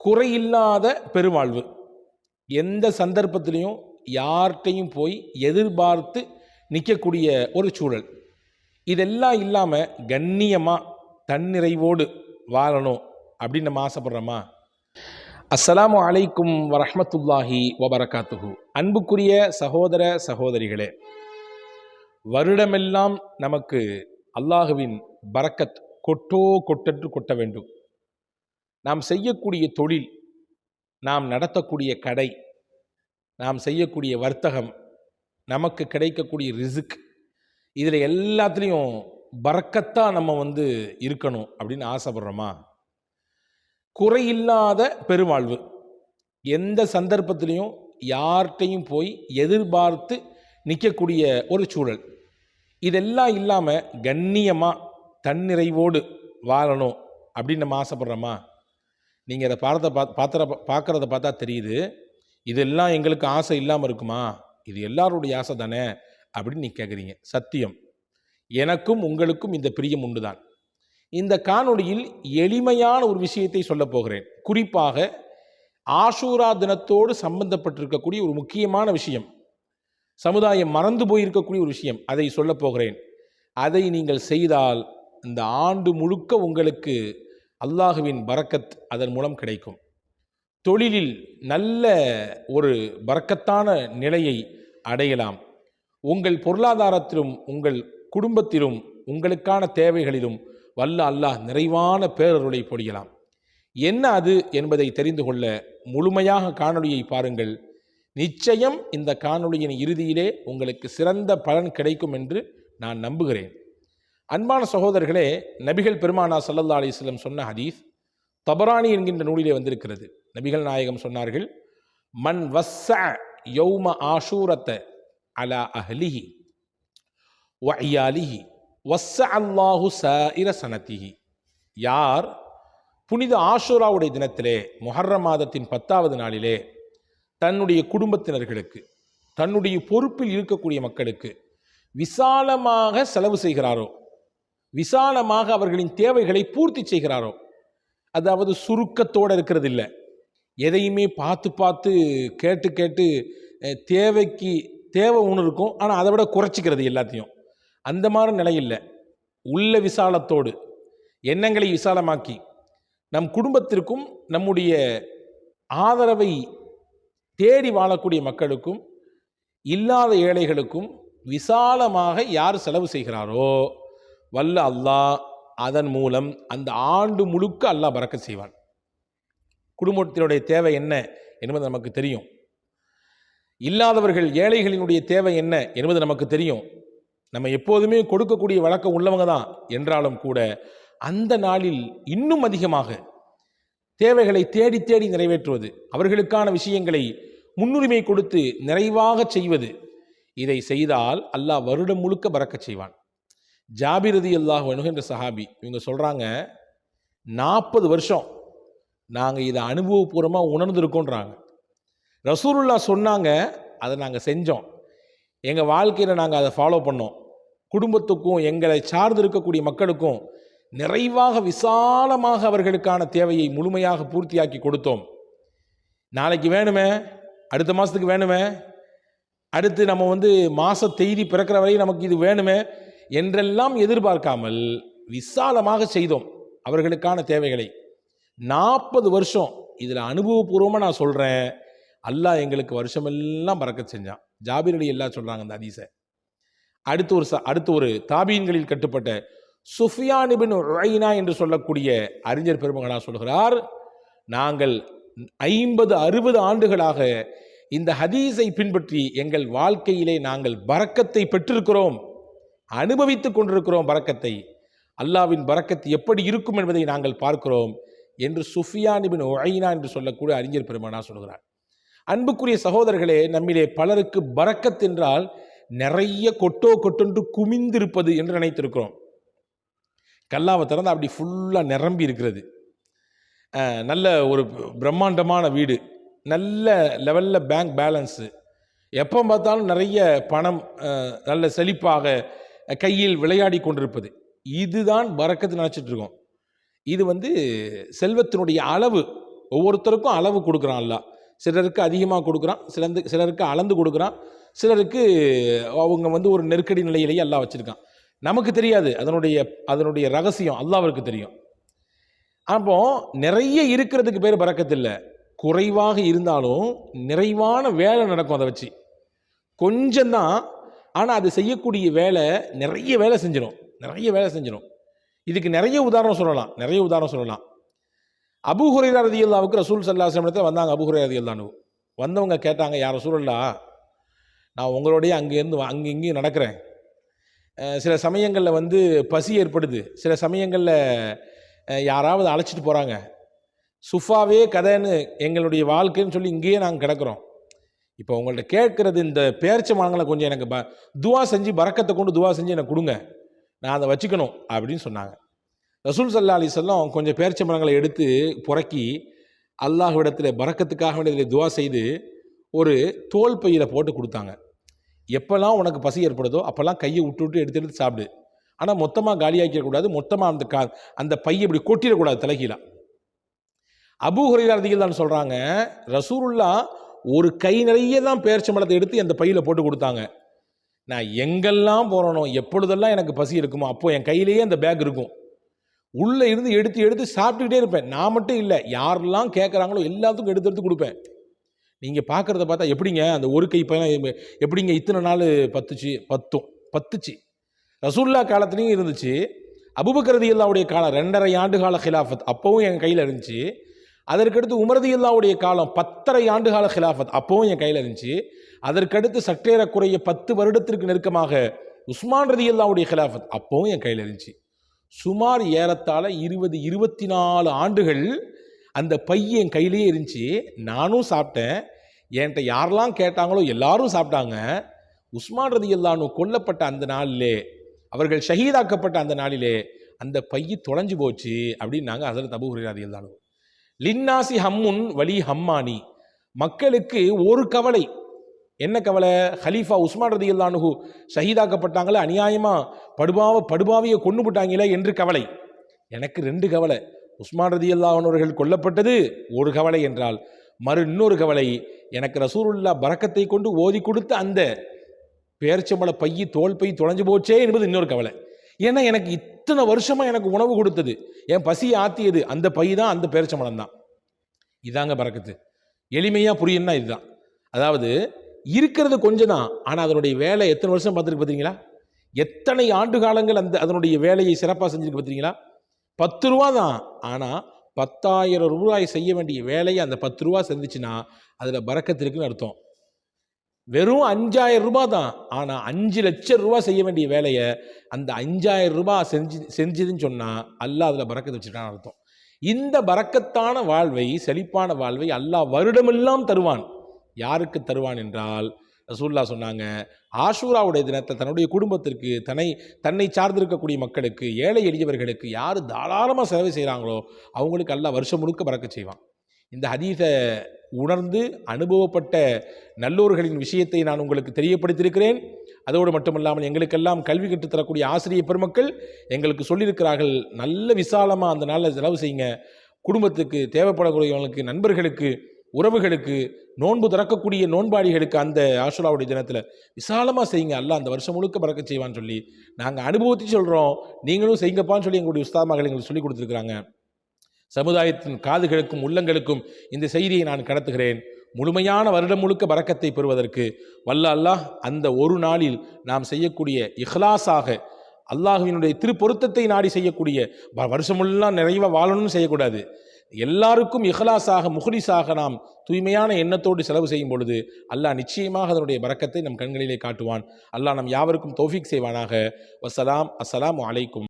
குறையில்லாத பெருவாழ்வு. எந்த சந்தர்ப்பத்திலையும் யார்கிட்டையும் போய் எதிர்பார்த்து நிற்கக்கூடிய ஒரு சூழல். இதெல்லாம் இல்லாமல் கண்ணியமாக தன்னிறைவோடு வாழணும் அப்படின்னு நம்ம ஆசைப்படுறோமா? அஸ்ஸலாமு அலைக்கும் வரஹ்மத்துல்லாஹி வபரகாத்துஹு. அன்புக்குரிய சகோதர சகோதரிகளே, வருடமெல்லாம் நமக்கு அல்லாஹுவின் பரக்கத் கொட்டென்று கொட்ட வேண்டும். நாம் செய்யக்கூடிய தொழில், நாம் நடத்தக்கூடிய கடை, நாம் செய்யக்கூடிய வர்த்தகம், நமக்கு கிடைக்கக்கூடிய ரிஸ்க், இதில் எல்லாத்துலேயும் பரக்கத்தாக நம்ம இருக்கணும் அப்படின்னு ஆசைப்படுறோமா? குறையில்லாத பெருவாழ்வு. எந்த சந்தர்ப்பத்திலையும் யார்கிட்டையும் போய் எதிர்பார்த்து நிற்கக்கூடிய ஒரு சூழல். இதெல்லாம் இல்லாமல் கண்ணியமாக தன்னிறைவோடு வாழணும் அப்படின்னு நம்ம ஆசைப்படுறோமா? நீங்கள் அதை பார்க்குறத பார்த்தா தெரியுது, இதெல்லாம் எங்களுக்கு ஆசை இல்லாமல் இருக்குமா? இது எல்லாருடைய ஆசை தானே அப்படின்னு நீ கேட்குறீங்க. சத்தியம், எனக்கும் உங்களுக்கும் இந்த பிரியம் உண்டுதான். இந்த காணொளியில் எளிமையான ஒரு விஷயத்தை சொல்ல போகிறேன். குறிப்பாக ஆஷூரா தினத்தோடு சம்பந்தப்பட்டிருக்கக்கூடிய ஒரு முக்கியமான விஷயம், சமுதாயம் மறந்து போயிருக்கக்கூடிய ஒரு விஷயம், அதை சொல்ல போகிறேன். அதை நீங்கள் செய்தால் இந்த ஆண்டு முழுக்க உங்களுக்கு அல்லாஹுவின் பரக்கத் அதன் மூலம் கிடைக்கும். தொழிலில் நல்ல ஒரு பரக்கத்தான நிலையை அடையலாம். உங்கள் பொருளாதாரத்திலும் உங்கள் குடும்பத்திலும் உங்களுக்கான தேவைகளிலும் வல்ல அல்லாஹ் நிறைவான பேரருளை பொழியலாம். என்ன அது என்பதை தெரிந்து கொள்ள முழுமையாக காணொளியை பாருங்கள். நிச்சயம் இந்த காணொளியின் இறுதியிலே உங்களுக்கு சிறந்த பலன் கிடைக்கும் என்று நான் நம்புகிறேன். அன்பான சகோதரர்களே, நபிகள் பெருமானா ஸல்லல்லாஹு அலைஹி வஸல்லம் சொன்ன ஹதீஸ் தபரானி என்கின்ற நூலிலே வந்திருக்கிறது. நபிகள் நாயகம் சொன்னார்கள், மன் வஸ்ஸஅ யௌம ஆஷூரத அலா அஹ்லிஹி வ இயாலிஹி வஸ்ஸஅ அல்லாஹு ஸாயிர ஸனதிஹி. யார் புனித ஆஷூராவுடைய தினத்திலே, முஹர்ரம் மாதத்தின் 10வது நாளிலே தன்னுடைய குடும்பத்தினர்களுக்கு, தன்னுடைய பொறுப்பில் இருக்கக்கூடிய மக்களுக்கு விசாலமாக செலவு செய்கிறாரோ, விசாலமாக அவர்களின் தேவைகளை பூர்த்தி செய்கிறாரோ, அதாவது சுருக்கத்தோடு இருக்கிறது இல்லை, எதையுமே பார்த்து கேட்டு தேவைக்கு தேவை ஒன்று இருக்கும், ஆனால் அதை விட குறைச்சிக்கிறது எல்லாத்தையும், அந்த மாதிரி நிலை இல்லை. உள்ள விசாலத்தோடு எண்ணங்களை விசாலமாக்கி நம் குடும்பத்திற்கும் நம்முடைய ஆதரவை தேடி வாழக்கூடிய மக்களுக்கும் இல்லாத ஏழைகளுக்கும் விசாலமாக யார் செலவு செய்கிறாரோ வல்ல அல்லாஹ் அதன் மூலம் அந்த ஆண்டு முழுக்க அல்லாஹ் பரக்கத் செய்வான். குடும்பத்தினுடைய தேவை என்ன என்பது நமக்கு தெரியும். இல்லாதவர்கள் ஏழைகளினுடைய தேவை என்ன என்பது நமக்கு தெரியும். நம்ம எப்போதுமே கொடுக்கக்கூடிய வழக்கம் உள்ளவங்க தான் என்றாலும் கூட அந்த நாளில் இன்னும் அதிகமாக தேவைகளை தேடி தேடி நிறைவேற்றுவது, அவர்களுக்கான விஷயங்களை முன்னுரிமை கொடுத்து நிறைவாக செய்வது, இதை செய்தால் அல்லாஹ் வருடம் முழுக்க பரக்கச் செய்வான். ஜாபிர் ரலியல்லாஹு அன்ஹு என்ற சஹாபி இவங்க சொல்கிறாங்க, 40 வருஷம் நாங்கள் இதை அனுபவபூர்வமாக உணர்ந்திருக்கோன்றாங்க. ரசூலுல்லாஹ் சொன்னாங்க, அதை நாங்கள் செஞ்சோம், எங்கள் வாழ்க்கையில் நாங்கள் அதை ஃபாலோ பண்ணோம், குடும்பத்துக்கும் எங்களை சார்ந்து இருக்கக்கூடிய மக்களுக்கும் நிறைவாக விசாலமாக அவர்களுக்கான தேவையை முழுமையாக பூர்த்தியாக்கி கொடுத்தோம். நாளைக்கு வேணுமே, அடுத்த மாதத்துக்கு வேணுமே, அடுத்து நம்ம மாத தேதி பிறக்கிற வரை நமக்கு இது வேணுமே என்றெல்லாம் எதிர்பார்க்காமல் விசாலமாக செய்தோம் அவர்களுக்கான தேவைகளை. 40 வருஷம் இதில் அனுபவபூர்வமாக நான் சொல்கிறேன், அல்லாஹ் எங்களுக்கு வருஷமெல்லாம் பரக்கத் செஞ்சான். ஜாபிர் ரலியல்லாஹு சொல்கிறாங்க அந்த ஹதீஸை. அடுத்து ஒரு தாபீன்களில் கட்டுப்பட்ட சுஃபியான் இப்னு உரைனா என்று சொல்லக்கூடிய அறிஞர் பெருமகனார் சொல்கிறார், நாங்கள் 50-60 ஆண்டுகளாக இந்த ஹதீஸை பின்பற்றி எங்கள் வாழ்க்கையிலே நாங்கள் பரக்கத்தை பெற்றிருக்கிறோம், அனுபவித்துக் கொண்டிருக்கிறோம் பரக்கத்தை. அல்லாவின் பரக்கத்து எப்படி இருக்கும் என்பதை நாங்கள் பார்க்கிறோம் என்று சுஃபியான் இப்னு உரைனா என்று சொல்லக்கூடிய அறிஞர் பெருமகனார் சொல்கிறார். அன்புக்குரிய சகோதரர்களே, நம்மிலே பலருக்கு பரக்கத் என்றால் நிறைய கொட்டென்று குமிந்திருப்பது என்று நினைத்திருக்கிறோம். கல்லாவை திறந்து அப்படி ஃபுல்லாக நிரம்பி இருக்கிறது, நல்ல ஒரு பிரம்மாண்டமான வீடு, நல்ல லெவலில் பேங்க் பேலன்ஸு, எப்போ பார்த்தாலும் நிறைய பணம் நல்ல செழிப்பாக கையில் விளையாடி கொண்டிருப்பது, இதுதான் பரக்கத்து நினச்சிட்டு இருக்கோம். இது செல்வத்தினுடைய அளவு ஒவ்வொருத்தருக்கும் அளவு கொடுக்குறான் அல்லாஹ். சிலருக்கு அதிகமாக கொடுக்குறான், சிலருக்கு அளந்து கொடுக்குறான், சிலருக்கு அவங்க ஒரு நெருக்கடி நிலையிலேயே அல்லாஹ் வச்சுருக்கான். நமக்கு தெரியாது அதனுடைய ரகசியம், அல்லாஹ்வுக்கு தெரியும். அப்போ நிறைய இருக்கிறதுக்கு பேர் பரக்கத்து இல்லை. குறைவாக இருந்தாலும் நிறைவான வேலை நடக்கும். அதை வச்சு கொஞ்சம்தான், ஆனால் அது செய்யக்கூடிய வேலை நிறைய வேலை செஞ்சிடும். இதுக்கு நிறைய உதாரணம் சொல்லலாம். அபூ ஹுரைரா ரலியல்லாஹுவுக்கு ரசூல் ஸல்லல்லாஹு அலைஹி வஸல்லம் வந்தாங்க. அபூ ஹுரைரா ரலியல்லாஹு வந்தவங்க கேட்டாங்க, யா ரசூலல்லாஹ், நான் உங்களோடய இங்கேயும் நடக்கிறேன். சில சமயங்களில் பசி ஏற்படுது, சில சமயங்களில் யாராவது அழைச்சிட்டு போகிறாங்க. சுஃபாவே கதைன்னு எங்களுடைய வாழ்க்கைன்னு சொல்லி இங்கேயே நாங்கள் கிடக்கிறோம். இப்போ உங்கள்கிட்ட கேட்குறது, இந்த பேரிச்ச மரங்களை கொஞ்சம் எனக்கு துவா செஞ்சு பரக்கத்தை கொண்டு துவா செஞ்சு எனக்கு கொடுங்க, நான் அதை வச்சுக்கணும் அப்படின்னு சொன்னாங்க. ரசூல் ஸல்லல்லாஹு அலைஹி வஸல்லம் கொஞ்சம் பேரிச்ச மரங்களை எடுத்து புறக்கி அல்லாஹ்விடத்தில் பரக்கத்துக்காக வேண்டியதில் துவா செய்து ஒரு தோல் பையில் போட்டு கொடுத்தாங்க. எப்போல்லாம் உனக்கு பசி ஏற்படுதோ அப்போல்லாம் கையை விட்டு எடுத்து சாப்பிடு. ஆனால் மொத்தமாக காலியாக்கிடக்கூடாது, மொத்தமாக அந்த பையை இப்படி கொட்டிடக்கூடாது தலைகீழா. அபூ ஹுரைரா ரலியல்லாஹு சொல்கிறாங்க, ரசூலுல்லாஹ் ஒரு கை நிறைய தான் பேரிச்சம்பழத்தை எடுத்து அந்த பையில் போட்டு கொடுத்தாங்க. நான் எங்கெல்லாம் போகிறனோ, எப்பொழுதெல்லாம் எனக்கு பசி இருக்குமோ அப்போ என் கையிலேயே அந்த பேக் இருக்கும். உள்ளே இருந்து எடுத்து சாப்பிட்டுக்கிட்டே இருப்பேன். நான் மட்டும் இல்லை, யாரெல்லாம் கேட்குறாங்களோ எல்லாத்துக்கும் எடுத்து கொடுப்பேன். நீங்கள் பார்க்குறத பார்த்தா எப்படிங்க அந்த ஒரு கை பையன் எப்படிங்க இத்தனை நாள் பத்துச்சு. ரசூலுல்லாஹ் காலத்துலேயும் இருந்துச்சு, அபூபக்கர் ரலியல்லாஹுடைய காலம் 2.5 ஆண்டு கால ஹிலாஃபத் அப்போவும் என் கையில் இருந்துச்சு. அதற்கடுத்து உமர் ரலியல்லாஹுடைய காலம் 10.5 ஆண்டு கால ஹிலாஃபத் அப்போவும் என் கையில் இருந்துச்சு. அதற்கடுத்து சற்றேறக்குறைய 10 வருடத்திற்கு நெருக்கமாக உஸ்மான் ரலியல்லாஹுடைய ஹிலாஃபத் அப்போவும் என் கையில் இருந்துச்சு. சுமார் ஏறத்தாழ 24 ஆண்டுகள் அந்த பையன் என் கையிலேயே இருந்துச்சு. நானும் சாப்பிட்டேன், என்கிட்ட யாரெல்லாம் கேட்டாங்களோ எல்லாரும் சாப்பிட்டாங்க. உஸ்மான் ரலியல்லாஹு கொல்லப்பட்ட அந்த நாளிலே, அவர்கள் ஷஹீதாக்கப்பட்ட அந்த நாளிலே அந்த பைய தொலைஞ்சு போச்சு அப்படின்னாங்க ஹஸரத் அபூ ஹுரைரா ரலியல்லாஹு. லின்னாசி ஹம்முன் வலி ஹம்மானி, மக்களுக்கு ஒரு கவலை. என்ன கவலை? ஹலீஃபா உஸ்மான் ரலியல்லாஹு ஷஹீதாக்கப்பட்டாங்களே, அநியாயமாக படுபாவியை கொண்டு போட்டாங்களே என்று கவலை. எனக்கு 2 கவலை. உஸ்மான் ரலியல்லாஹு அவர்கள் கொல்லப்பட்டது ஒரு கவலை என்றால், இன்னொரு கவலை எனக்கு ரசூலுல்லாஹ் பரக்கத்தை கொண்டு ஓதி கொடுத்த அந்த பேரிச்சம்பழ பைய தோல் பை தொலைஞ்சு போச்சே என்பது இன்னொரு கவலை. ஏன்னா எனக்கு இத்தனை வருஷமாக எனக்கு உணவு கொடுத்தது, என் பசியை ஆத்தியது அந்த பை தான், அந்த பேரிச்சம்பழம் தான். இதாங்க பரக்கத்து. எளிமையாக புரியும்னா இதுதான். அதாவது இருக்கிறது கொஞ்சம் தான், ஆனால் அதனுடைய வேலை எத்தனை வருஷம் பார்த்துருக்கு பார்த்தீங்களா? எத்தனை ஆண்டு காலங்கள் அதனுடைய வேலையை சிறப்பாக செஞ்சுருக்கு பார்த்தீங்களா? 10 ரூபா தான், ஆனால் 10,000 ரூபாய் செய்ய வேண்டிய வேலையை அந்த 10 ரூபா செஞ்சுச்சுன்னா அதில் பரக்கத்து இருக்குன்னு அர்த்தம். வெறும் 5,000 ரூபாய் தான், ஆனால் 5 லட்சம் ரூபா செய்ய வேண்டிய வேலையை அந்த 5,000 ரூபாய் செஞ்சதுன்னு சொன்னால் அல்லாஹ் அதில் பரக்கத்து வச்சுட்டான்னு அர்த்தம். இந்த பரக்கத்தான வாழ்வை, செழிப்பான வாழ்வை அல்லாஹ் வருடமெல்லாம் தருவான். யாருக்கு தருவான் என்றால், ரசூலுல்லாஹ் சொன்னாங்க, ஆஷூராவுடைய தினத்தை தன்னுடைய குடும்பத்திற்கு, தன்னை சார்ந்திருக்கக்கூடிய மக்களுக்கு, ஏழை எளியவர்களுக்கு யார் தாராளமாக சேவை செய்கிறாங்களோ அவங்களுக்கு அல்லாஹ் வருஷம் முழுக்க பரக்கத் செய்வான். இந்த ஹதீஸை உணர்ந்து அனுபவப்பட்ட நல்லோர்களின் விஷயத்தை நான் உங்களுக்கு தெரியப்படுத்தியிருக்கிறேன். அதோடு மட்டுமல்லாமல் எங்களுக்கெல்லாம் கல்வி கற்றுத்தரக்கூடிய ஆசிரியர் பெருமக்கள் எங்களுக்கு சொல்லியிருக்கிறார்கள், நல்ல விசாலமாக அந்த நாளில் செலவு செய்யுங்க. குடும்பத்துக்கு தேவைப்படக்கூடியவங்களுக்கு, நண்பர்களுக்கு, உறவுகளுக்கு, நோன்பு திறக்கக்கூடிய நோன்பாடிகளுக்கு அந்த ஆஷுராவுடைய தினத்தில் விசாலமாக செய்யுங்க. அல்லாஹ் அந்த வருஷம் முழுக்க பரக்கத் செய்வான்னு சொல்லி நாங்கள் அனுபவத்தை சொல்கிறோம். நீங்களும் செய்யுங்கப்பான்னு சொல்லி எங்களுடைய உஸ்தாத் மகள் எங்களுக்கு சொல்லிக் கொடுத்துருக்குறாங்க. சமுதாயத்தின் காதுகளுக்கும் உள்ளங்களுக்கும் இந்த செய்தியை நான் கடத்துகிறேன். முழுமையான வருடம் முழுக்க பரக்கத்தை பெறுவதற்கு வல்ல அல்லாஹ் அந்த ஒரு நாளில் நாம் செய்யக்கூடிய இஹ்லாஸாக, அல்லாஹ்வினுடைய திருப்பொருத்தத்தை நாடி செய்யக்கூடிய, வருஷமெல்லாம் நிறைவாக வாழணும்னு செய்யக்கூடாது, எல்லாருக்கும் இஹ்லாஸாக முஹ்லிஸாக நாம் தூய்மையான எண்ணத்தோடு செலவு செய்யும் பொழுது அல்லாஹ் நிச்சயமாக அதனுடைய பரக்கத்தை நம் கண்களிலே காட்டுவான். அல்லாஹ் நம் யாவருக்கும் தௌஃபீக் செய்வானாக. வஸ்ஸலாம். அஸ்ஸலாமு அலைக்கும்.